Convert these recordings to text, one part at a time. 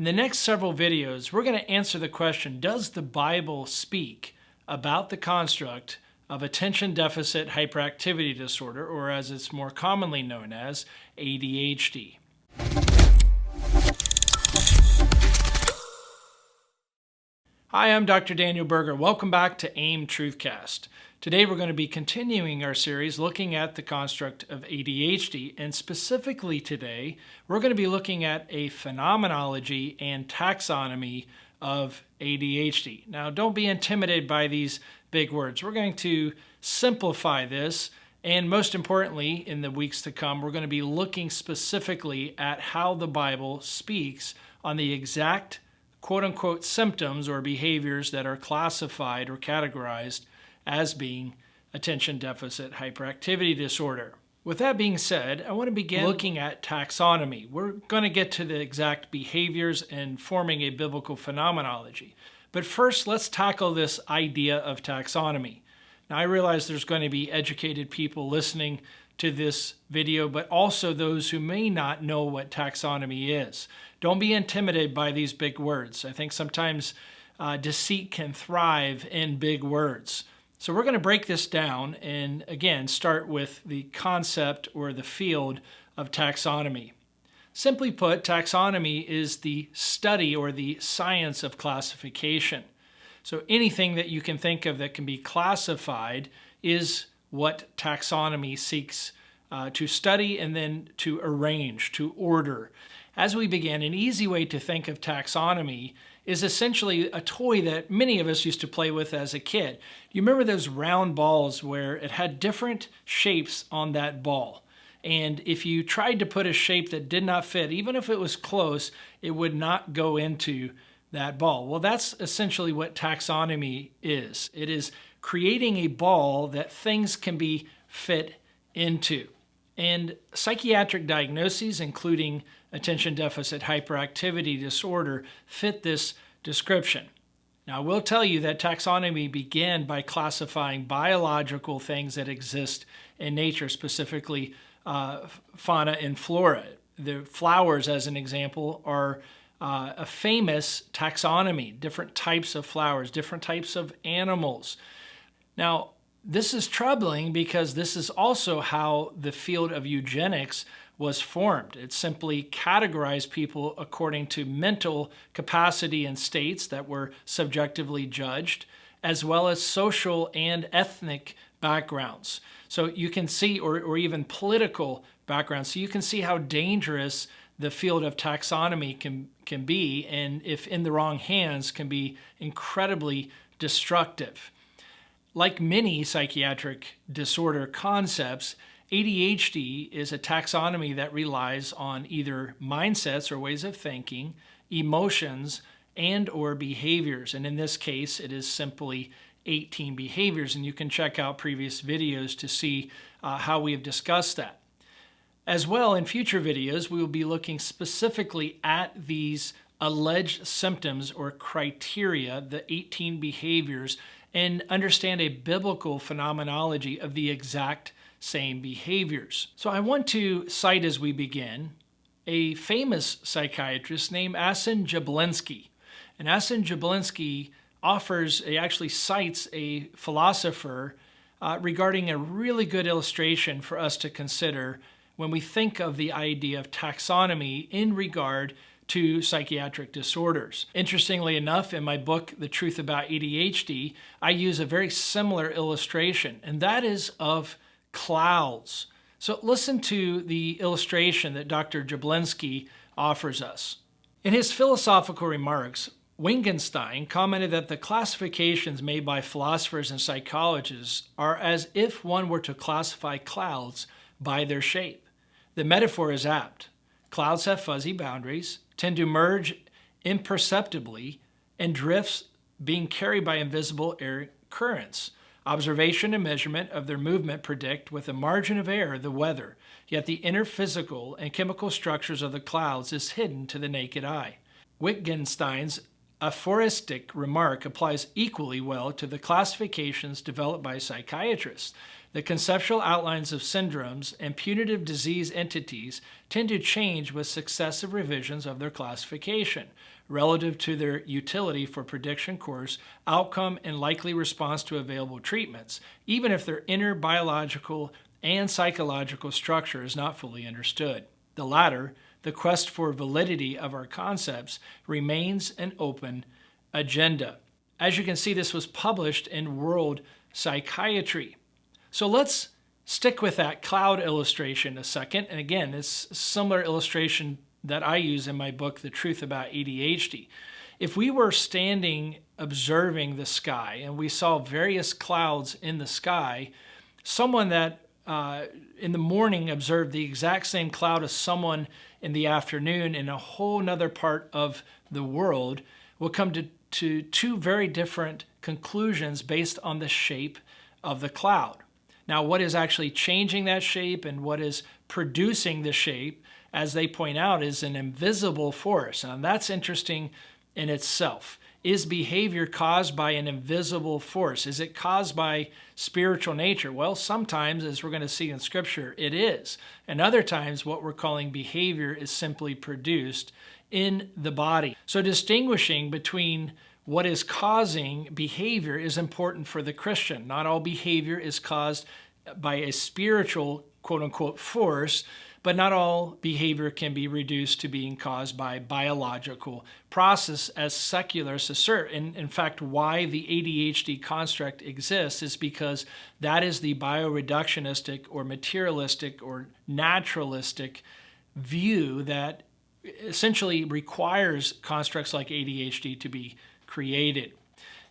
In the next several videos, we're going to answer the question, does the Bible speak about the construct of attention deficit hyperactivity disorder, or as it's more commonly known as, ADHD? Hi, I'm Dr. Daniel Berger. Welcome back to AIM Truthcast. Today we're going to be continuing our series looking at the construct of ADHD, and specifically today we're going to be looking at a phenomenology and taxonomy of ADHD. Now, don't be intimidated by these big words. We're going to simplify this, and most importantly, in the weeks to come, we're going to be looking specifically at how the Bible speaks on the exact quote-unquote symptoms or behaviors that are classified or categorized as being attention deficit hyperactivity disorder. With that being said, I want to begin looking at taxonomy. We're going to get to the exact behaviors and forming a biblical phenomenology. But first, let's tackle this idea of taxonomy. Now, I realize there's going to be educated people listening to this video, but also those who may not know what taxonomy is. Don't be intimidated by these big words. I think sometimes deceit can thrive in big words. So we're going to break this down and, again, start with the concept or the field of taxonomy. Simply put, taxonomy is the study or the science of classification. So anything that you can think of that can be classified is what taxonomy seeks to study and then to arrange, to order. As we begin, an easy way to think of taxonomy is essentially a toy that many of us used to play with as a kid. You remember those round balls where it had different shapes on that ball? And if you tried to put a shape that did not fit, even if it was close, it would not go into that ball. Well, that's essentially what taxonomy is. It is creating a ball that things can be fit into. And psychiatric diagnoses, including attention deficit hyperactivity disorder, fit this description. Now, I will tell you that taxonomy began by classifying biological things that exist in nature, specifically fauna and flora. The flowers, as an example, are a famous taxonomy, different types of flowers, different types of animals. Now, this is troubling because this is also how the field of eugenics was formed. It simply categorized people according to mental capacity and states that were subjectively judged, as well as social and ethnic backgrounds. So you can see, or even political backgrounds, so you can see how dangerous the field of taxonomy can be, and if in the wrong hands, can be incredibly destructive. Like many psychiatric disorder concepts, ADHD is a taxonomy that relies on either mindsets or ways of thinking, emotions, and or behaviors. And in this case, it is simply 18 behaviors. And you can check out previous videos to see how we have discussed that. As well, in future videos, we will be looking specifically at these alleged symptoms or criteria, the 18 behaviors, and understand a biblical phenomenology of the exact same behaviors. So I want to cite as we begin a famous psychiatrist named Asen Jablinski. And Asen Jablinski actually cites a philosopher regarding a really good illustration for us to consider when we think of the idea of taxonomy in regard to psychiatric disorders. Interestingly enough, in my book, The Truth About ADHD, I use a very similar illustration, and that is of clouds. So listen to the illustration that Dr. Jablinski offers us. In his philosophical remarks, Wittgenstein commented that the classifications made by philosophers and psychologists are as if one were to classify clouds by their shape. The metaphor is apt. Clouds have fuzzy boundaries, tend to merge imperceptibly, and drifts being carried by invisible air currents. Observation and measurement of their movement predict with a margin of error the weather, yet the inner physical and chemical structures of the clouds is hidden to the naked eye. Wittgenstein's aphoristic remark applies equally well to the classifications developed by psychiatrists. The conceptual outlines of syndromes and putative disease entities tend to change with successive revisions of their classification relative to their utility for prediction course, outcome, and likely response to available treatments, even if their inner biological and psychological structure is not fully understood. The latter, the quest for validity of our concepts, remains an open agenda. As you can see, this was published in World Psychiatry. So let's stick with that cloud illustration a second. And again, it's a similar illustration that I use in my book, The Truth About ADHD. If we were standing observing the sky and we saw various clouds in the sky, someone that in the morning observed the exact same cloud as someone in the afternoon in a whole nother part of the world will come to two very different conclusions based on the shape of the cloud. Now, what is actually changing that shape and what is producing the shape, as they point out, is an invisible force. And that's interesting in itself. Is behavior caused by an invisible force? Is it caused by spiritual nature? Well, sometimes, as we're going to see in Scripture, it is. And other times, what we're calling behavior is simply produced in the body. So distinguishing between what is causing behavior is important for the Christian. Not all behavior is caused by a spiritual, quote-unquote, force, but not all behavior can be reduced to being caused by biological process, as secularists assert. And in fact, why the ADHD construct exists is because that is the bioreductionistic or materialistic or naturalistic view that essentially requires constructs like ADHD to be created.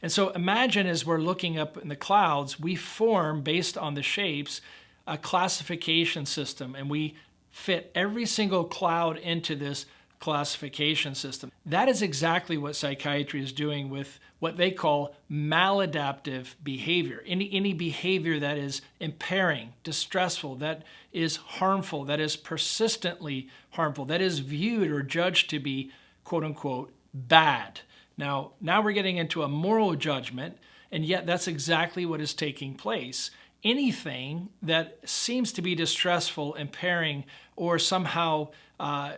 And so imagine, as we're looking up in the clouds, we form, based on the shapes, a classification system, and we fit every single cloud into this classification system. That is exactly what psychiatry is doing with what they call maladaptive behavior. Any behavior that is impairing, distressful, that is harmful, that is persistently harmful, that is viewed or judged to be, quote unquote, bad. Now we're getting into a moral judgment, and yet that's exactly what is taking place. Anything that seems to be distressful, impairing, or somehow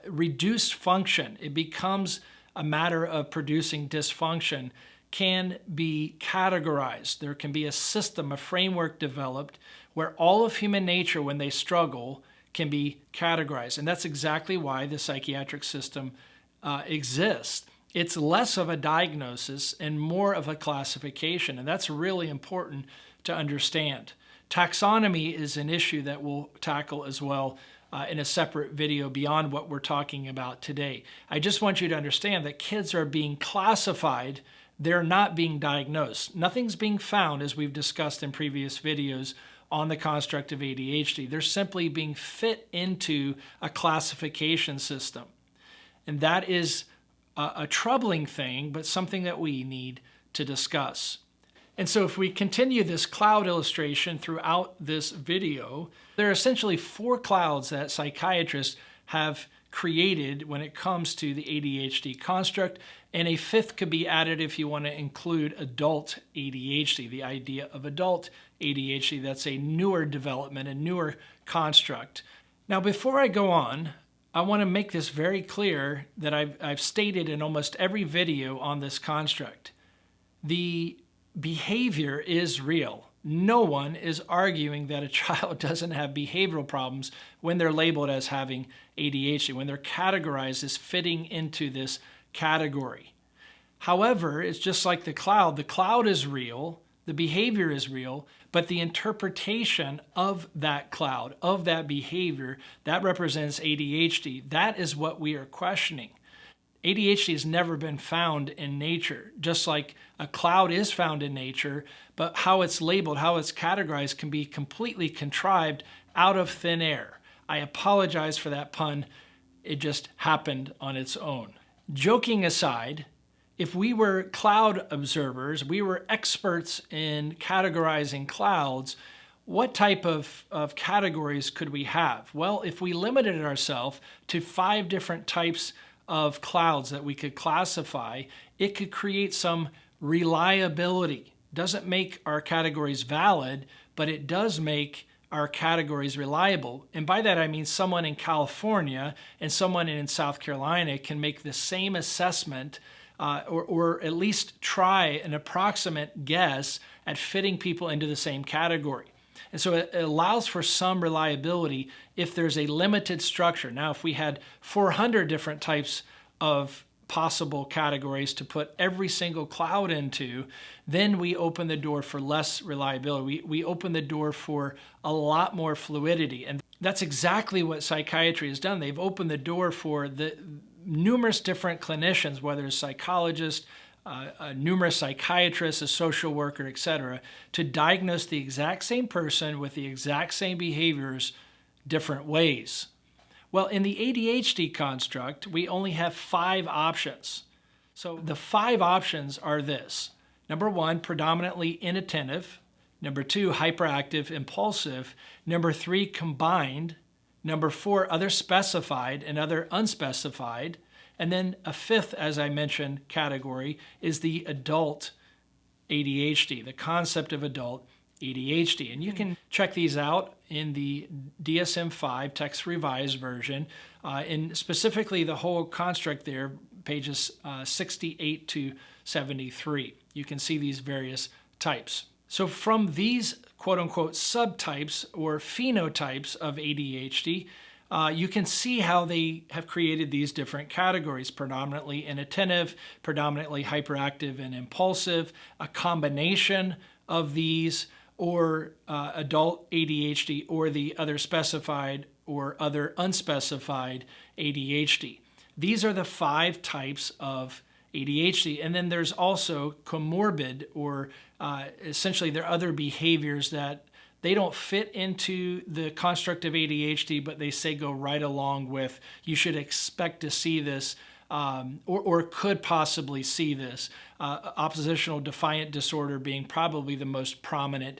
reduced function, it becomes a matter of producing dysfunction, can be categorized. There can be a system, a framework developed where all of human nature, when they struggle, can be categorized. And that's exactly why the psychiatric system exists. It's less of a diagnosis and more of a classification, and that's really important to understand. Taxonomy is an issue that we'll tackle as well in a separate video beyond what we're talking about today. I just want you to understand that kids are being classified, they're not being diagnosed. Nothing's being found, as we've discussed in previous videos, on the construct of ADHD. They're simply being fit into a classification system. And that is a troubling thing, but something that we need to discuss. And so if we continue this cloud illustration throughout this video, there are essentially 4 clouds that psychiatrists have created when it comes to the ADHD construct, and a 5th could be added if you want to include adult ADHD, the idea of adult ADHD. That's a newer development, a newer construct. Now, before I go on, I want to make this very clear that I've stated in almost every video on this construct. The behavior is real. No one is arguing that a child doesn't have behavioral problems when they're labeled as having ADHD, when they're categorized as fitting into this category. However, it's just like the cloud is real, the behavior is real, but the interpretation of that cloud, of that behavior, that represents ADHD. That is what we are questioning. ADHD has never been found in nature, just like a cloud is found in nature, but how it's labeled, how it's categorized can be completely contrived out of thin air. I apologize for that pun. It just happened on its own. Joking aside, if we were cloud observers, we were experts in categorizing clouds, what type of categories could we have? Well, if we limited ourselves to 5 different types of clouds that we could classify, it could create some reliability. doesn't make our categories valid, but it does make our categories reliable. And by that I mean someone in California and someone in South Carolina can make the same assessment or at least try an approximate guess at fitting people into the same category. And so it allows for some reliability if there's a limited structure. Now, if we had 400 different types of possible categories to put every single cloud into, then we open the door for less reliability. We open the door for a lot more fluidity. And that's exactly what psychiatry has done. They've opened the door for the numerous different clinicians, whether it's psychologists, numerous psychiatrists, a social worker, etc., to diagnose the exact same person with the exact same behaviors different ways. Well, in the ADHD construct, we only have 5 options. So the 5 options are this. Number 1, predominantly inattentive. Number 2, hyperactive, impulsive. Number 3, combined. Number 4, other specified and other unspecified. And then a 5th, as I mentioned, category is the adult ADHD, the concept of adult ADHD. And you can check these out in the DSM-5 text revised version, and specifically the whole construct there, pages 68 to 73. You can see these various types. So from these quote-unquote subtypes or phenotypes of ADHD, you can see how they have created these different categories: predominantly inattentive, predominantly hyperactive and impulsive, a combination of these, or adult ADHD, or the other specified or other unspecified ADHD. These are the 5 types of ADHD. And then there's also comorbid, or essentially there are other behaviors that they don't fit into the construct of ADHD, but they say go right along with, you should expect to see this, or could possibly see this. Oppositional defiant disorder being probably the most prominent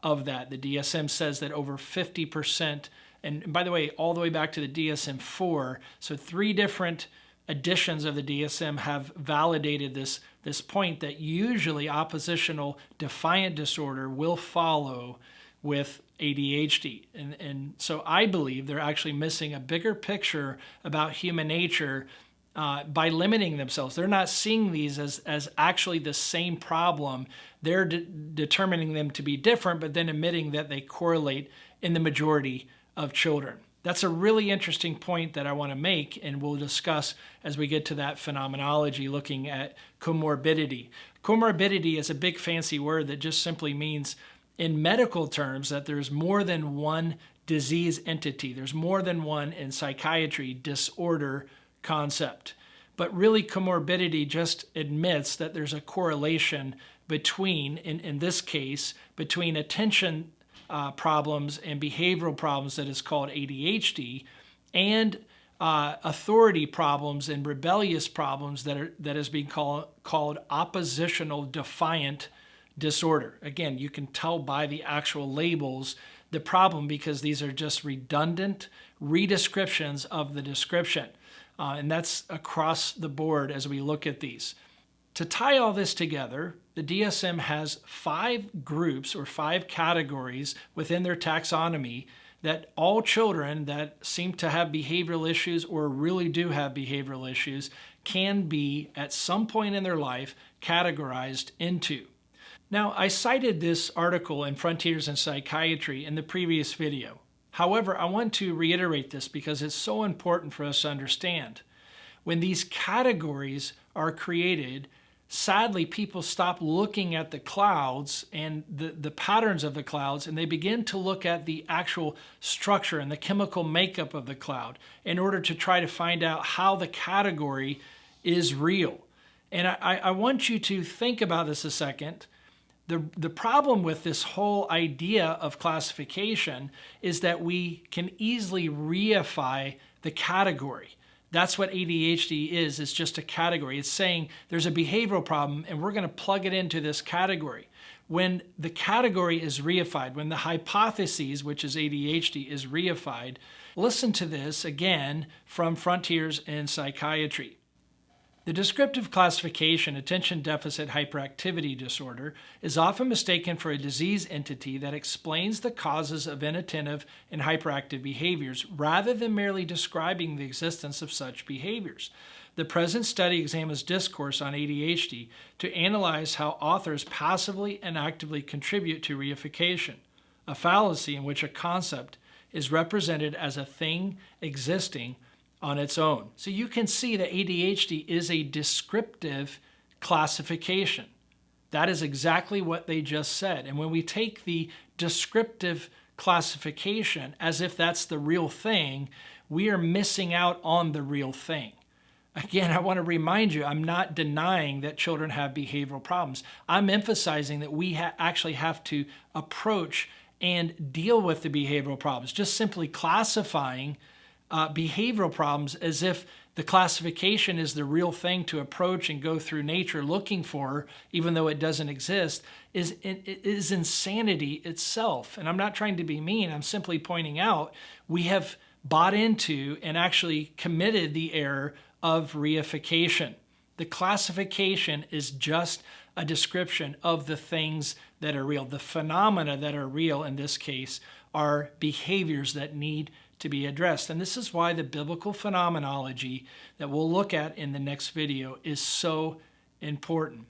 of that. The DSM says that over 50%, and by the way, all the way back to the DSM-4, so 3 different editions of the DSM have validated this point that usually oppositional defiant disorder will follow with ADHD. And so I believe they're actually missing a bigger picture about human nature by limiting themselves. They're not seeing these as actually the same problem. They're determining them to be different, but then admitting that they correlate in the majority of children. That's a really interesting point that I want to make, and we'll discuss as we get to that phenomenology, looking at comorbidity. Comorbidity is a big fancy word that just simply means, in medical terms, that there's more than one disease entity. There's more than one, in psychiatry, disorder concept. But really, comorbidity just admits that there's a correlation between, in this case, between attention problems and behavioral problems that is called ADHD, and authority problems and rebellious problems that is being called oppositional defiant disorder. Again, you can tell by the actual labels the problem, because these are just redundant redescriptions of the description. And that's across the board as we look at these. To tie all this together, the DSM has 5 groups or 5 categories within their taxonomy that all children that seem to have behavioral issues or really do have behavioral issues can be, at some point in their life, categorized into. Now, I cited this article in Frontiers in Psychiatry in the previous video. However, I want to reiterate this because it's so important for us to understand. When these categories are created, sadly, people stop looking at the clouds and the patterns of the clouds, and they begin to look at the actual structure and the chemical makeup of the cloud in order to try to find out how the category is real. And I want you to think about this a second. The problem with this whole idea of classification is that we can easily reify the category. That's what ADHD is. It's just a category. It's saying there's a behavioral problem and we're going to plug it into this category. When the category is reified, when the hypothesis, which is ADHD, is reified, listen to this again from Frontiers in Psychiatry. The descriptive classification, Attention Deficit Hyperactivity Disorder, is often mistaken for a disease entity that explains the causes of inattentive and hyperactive behaviors rather than merely describing the existence of such behaviors. The present study examines discourse on ADHD to analyze how authors passively and actively contribute to reification, a fallacy in which a concept is represented as a thing existing on its own. So you can see that ADHD is a descriptive classification. That is exactly what they just said. And when we take the descriptive classification as if that's the real thing, we are missing out on the real thing. Again, I want to remind you, I'm not denying that children have behavioral problems. I'm emphasizing that we actually have to approach and deal with the behavioral problems. Just simply classifying behavioral problems as if the classification is the real thing to approach and go through nature looking for, even though it doesn't exist, is insanity itself. And I'm not trying to be mean. I'm simply pointing out we have bought into and actually committed the error of reification. The classification is just a description of the things that are real. The phenomena that are real in this case are behaviors that need to be addressed. And this is why the biblical phenomenology that we'll look at in the next video is so important.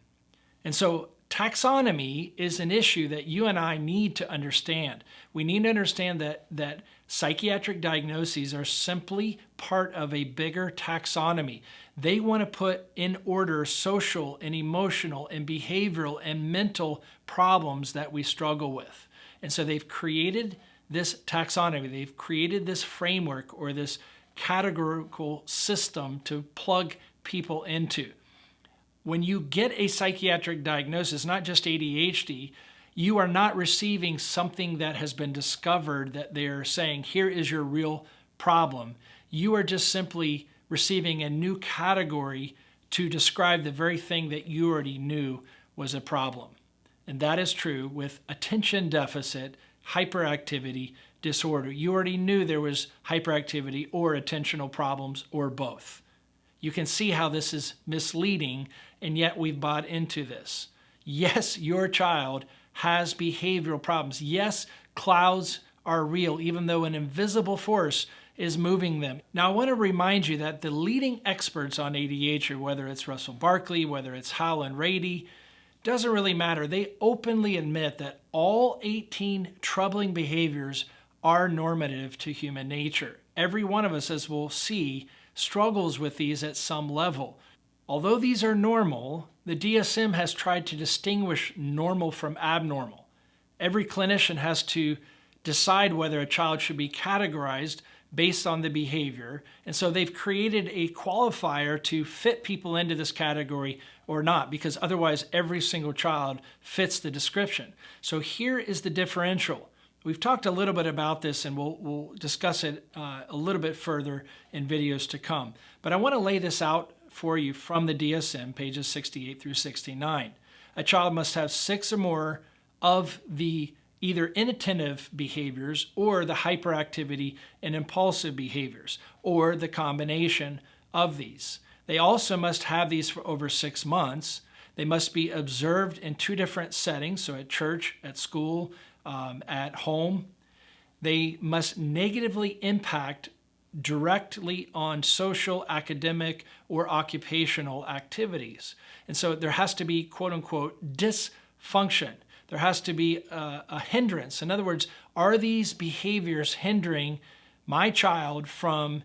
And so taxonomy is an issue that you and I need to understand. We need to understand that psychiatric diagnoses are simply part of a bigger taxonomy. They want to put in order social and emotional and behavioral and mental problems that we struggle with. And so they've created this taxonomy. They've created this framework or this categorical system to plug people into. When you get a psychiatric diagnosis, not just ADHD, you are not receiving something that has been discovered that they're saying, here is your real problem. You are just simply receiving a new category to describe the very thing that you already knew was a problem. And that is true with attention deficit hyperactivity disorder. You already knew there was hyperactivity or attentional problems or both. You can see how this is misleading, and yet we've bought into this. Yes, your child has behavioral problems. Yes, clouds are real, even though an invisible force is moving them. Now, I want to remind you that the leading experts on ADHD, whether it's Russell Barkley, whether it's Howland Rady, doesn't really matter. They openly admit that all 18 troubling behaviors are normative to human nature. Every one of us, as we'll see, struggles with these at some level. Although these are normal, the DSM has tried to distinguish normal from abnormal. Every clinician has to decide whether a child should be categorized based on the behavior. And so they've created a qualifier to fit people into this category or not, because otherwise every single child fits the description. So here is the differential. We've talked a little bit about this, and we'll discuss it a little bit further in videos to come. But I want to lay this out for you from the DSM, pages 68 through 69. A child must have 6 or more of the either inattentive behaviors or the hyperactivity and impulsive behaviors, or the combination of these. They also must have these for over 6 months. They must be observed in 2 different settings, so at church, at school, at home. They must negatively impact directly on social, academic, or occupational activities. And so there has to be, quote unquote, dysfunction. There has to be a hindrance. In other words, are these behaviors hindering my child from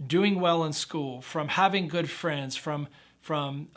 doing well in school, from having good friends, from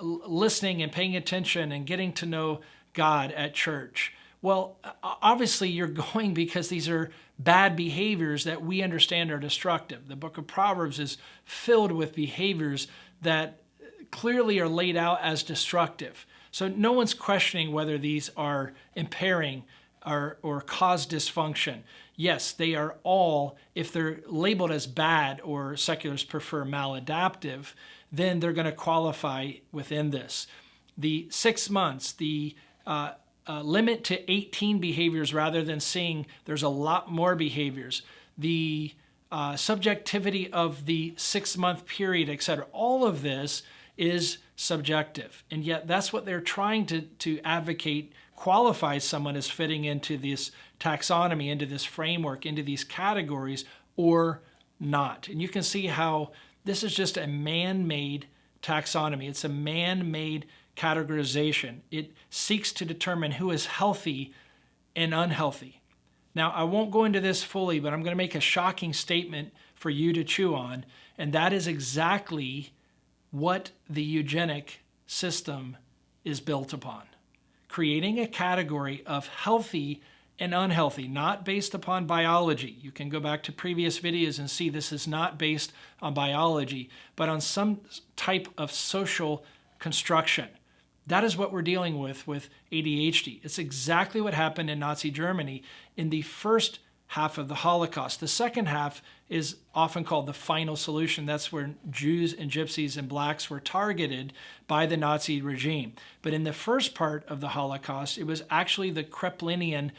listening and paying attention and getting to know God at church? Well, obviously you're going because these are bad behaviors that we understand are destructive. The book of Proverbs is filled with behaviors that clearly are laid out as destructive. So no one's questioning whether these are impairing or cause dysfunction. Yes, they are all, if they're labeled as bad or seculars prefer maladaptive, then they're going to qualify within this. The 6 months, the limit to 18 behaviors rather than seeing there's a lot more behaviors, the subjectivity of the 6-month period, etc. All of this is subjective. And yet that's what they're trying to advocate, qualify someone as fitting into this taxonomy, into this framework, into these categories, or not. And you can see how this is just a man-made taxonomy. It's a man-made categorization. It seeks to determine who is healthy and unhealthy. Now, I won't go into this fully, but I'm going to make a shocking statement for you to chew on, and that is exactly what the eugenic system is built upon. Creating a category of healthy and unhealthy, not based upon biology. You can go back to previous videos and see this is not based on biology, but on some type of social construction. That is what we're dealing with ADHD. It's exactly what happened in Nazi Germany in the first half of the Holocaust. The second half is often called the final solution. That's where Jews and Gypsies and blacks were targeted by the Nazi regime. But in the first part of the Holocaust, it was actually the Kreplinian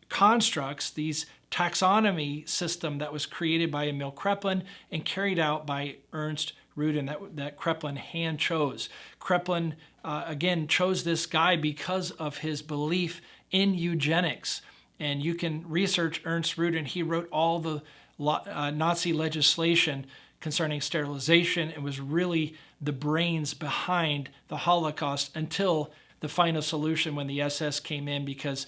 constructs, these taxonomy system that was created by Emil Kraepelin and carried out by Ernst Rudin, that Kraepelin hand chose. Kraepelin, again, chose this guy because of his belief in eugenics. And you can research Ernst Rudin. He wrote all the Nazi legislation concerning sterilization and was really the brains behind the Holocaust until the final solution when the SS came in, because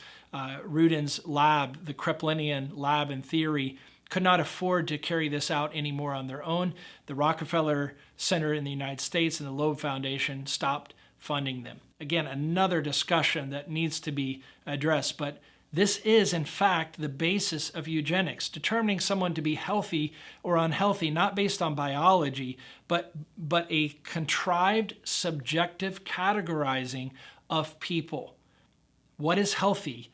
Rudin's lab, the Kraepelinian lab and theory, could not afford to carry this out anymore on their own. The Rockefeller Center in the United States and the Loeb Foundation stopped funding them. Again, another discussion that needs to be addressed, but this is, in fact, the basis of eugenics, determining someone to be healthy or unhealthy, not based on biology, but a contrived, subjective categorizing of people. What is healthy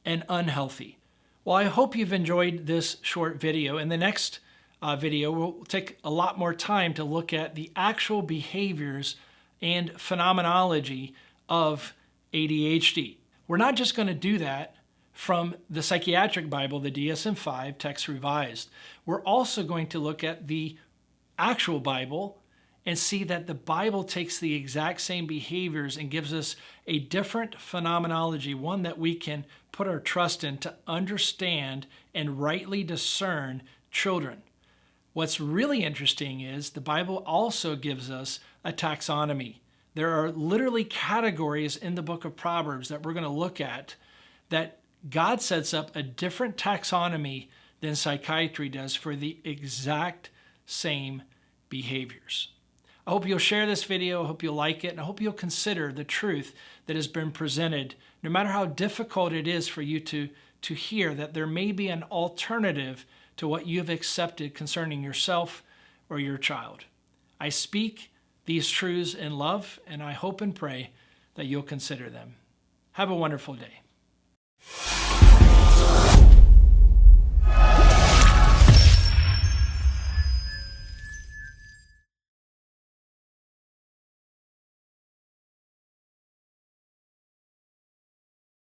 and unhealthy? Well, I hope you've enjoyed this short video. In the next video, we'll take a lot more time to look at the actual behaviors and phenomenology of ADHD. We're not just going to do that from the Psychiatric Bible, the DSM-5, Text Revised. We're also going to look at the actual Bible and see that the Bible takes the exact same behaviors and gives us a different phenomenology, one that we can put our trust in to understand and rightly discern children. What's really interesting is the Bible also gives us a taxonomy. There are literally categories in the book of Proverbs that we're going to look at that God sets up a different taxonomy than psychiatry does for the exact same behaviors. I hope you'll share this video, I hope you'll like it, and I hope you'll consider the truth that has been presented, no matter how difficult it is for you to hear that there may be an alternative to what you have accepted concerning yourself or your child. I speak these truths in love, and I hope and pray that you'll consider them. Have a wonderful day.